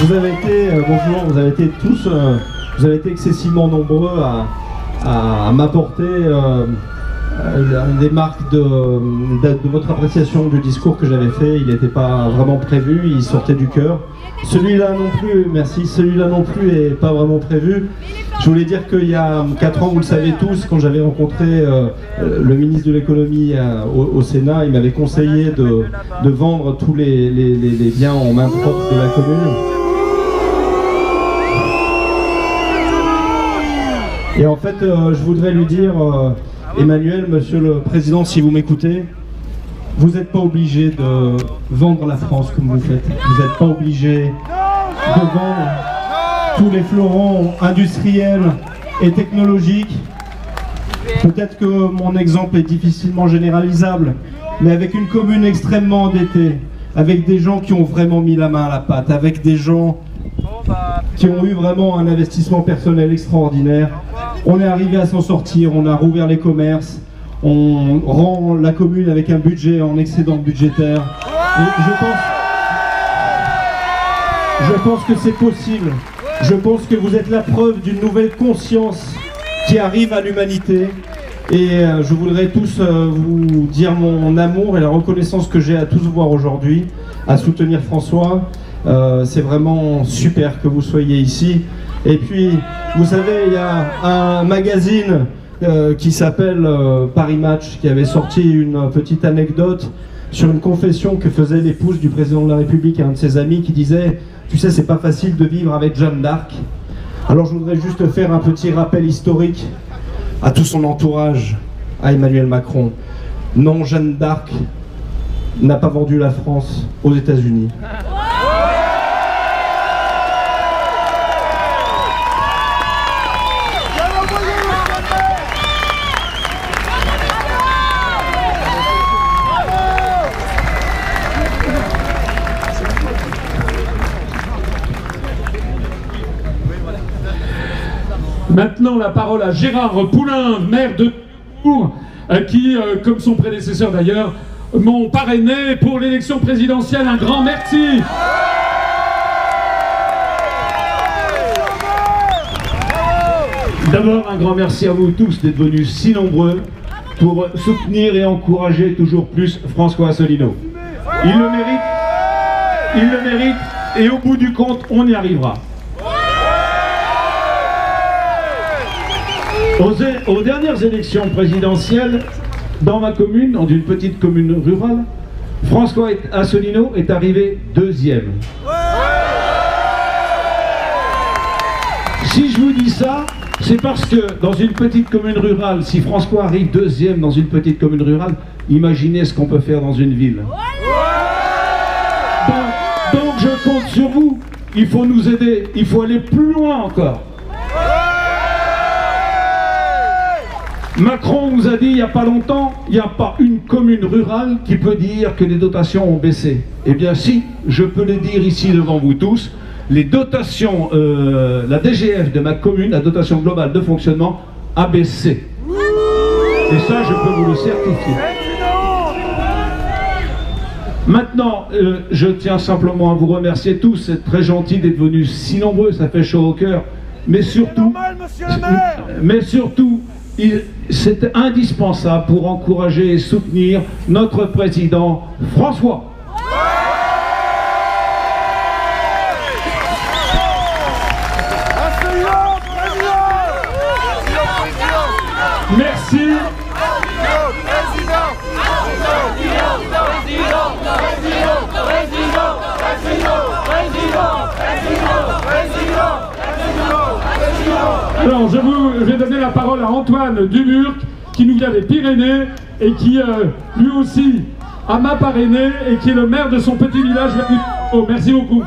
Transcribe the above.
Vous avez été, bonjour, vous avez été tous, vous avez été excessivement nombreux à m'apporter des marques de votre appréciation du discours que j'avais fait. Il n'était pas vraiment prévu, il sortait du cœur. Celui-là non plus, merci, celui-là non plus n'est pas vraiment prévu. Je voulais dire qu'il y a 4 ans, vous le savez tous, quand j'avais rencontré le ministre de l'économie au Sénat, il m'avait conseillé de vendre tous les biens en main propre de la commune. Et en fait, je voudrais lui dire, Emmanuel, monsieur le président, si vous m'écoutez, vous n'êtes pas obligé de vendre la France comme vous faites. Vous n'êtes pas obligé de vendre tous les fleurons industriels et technologiques. Peut-être que mon exemple est difficilement généralisable, mais avec une commune extrêmement endettée, avec des gens qui ont vraiment mis la main à la pâte, avec des gens qui ont eu vraiment un investissement personnel extraordinaire, on est arrivé à s'en sortir, on a rouvert les commerces, on rend la commune avec un budget en excédent budgétaire. Et je pense que c'est possible. Je pense que vous êtes la preuve d'une nouvelle conscience qui arrive à l'humanité. Et je voudrais tous vous dire mon amour et la reconnaissance que j'ai à tous voir aujourd'hui, à soutenir François. C'est vraiment super que vous soyez ici. Et puis, vous savez, il y a un magazine qui s'appelle Paris Match, qui avait sorti une petite anecdote sur une confession que faisait l'épouse du président de la République à un de ses amis qui disait « Tu sais, c'est pas facile de vivre avec Jeanne d'Arc ». Alors je voudrais juste faire un petit rappel historique à tout son entourage, à Emmanuel Macron. Non, Jeanne d'Arc n'a pas vendu la France aux États-Unis. Maintenant, la parole à Gérard Poulain, maire de Tours, qui, comme son prédécesseur d'ailleurs, m'ont parrainé pour l'élection présidentielle. Un grand merci. D'abord, un grand merci à vous tous d'être venus si nombreux pour soutenir et encourager toujours plus François Asselineau. Il le mérite, et au bout du compte, on y arrivera. Aux dernières élections présidentielles, dans ma commune, dans une petite commune rurale, François Asselineau est arrivé 2e. Si je vous dis ça, c'est parce que dans une petite commune rurale, si François arrive 2e dans une petite commune rurale, imaginez ce qu'on peut faire dans une ville. Donc je compte sur vous, il faut nous aider, il faut aller plus loin encore. Macron nous a dit il n'y a pas longtemps, il n'y a pas une commune rurale qui peut dire que les dotations ont baissé. Eh bien si, je peux le dire ici devant vous tous, les dotations, la DGF de ma commune, la dotation globale de fonctionnement, a baissé. Et ça, je peux vous le certifier. Maintenant, je tiens simplement à vous remercier tous, c'est très gentil d'être venus si nombreux, ça fait chaud au cœur. Mais surtout, c'est indispensable pour encourager et soutenir notre président François. Merci. Alors, je vais donner la parole à Antoine Dumurc, qui nous vient des Pyrénées et qui, lui aussi, m'a parrainé et qui est le maire de son petit village. Oh, merci beaucoup.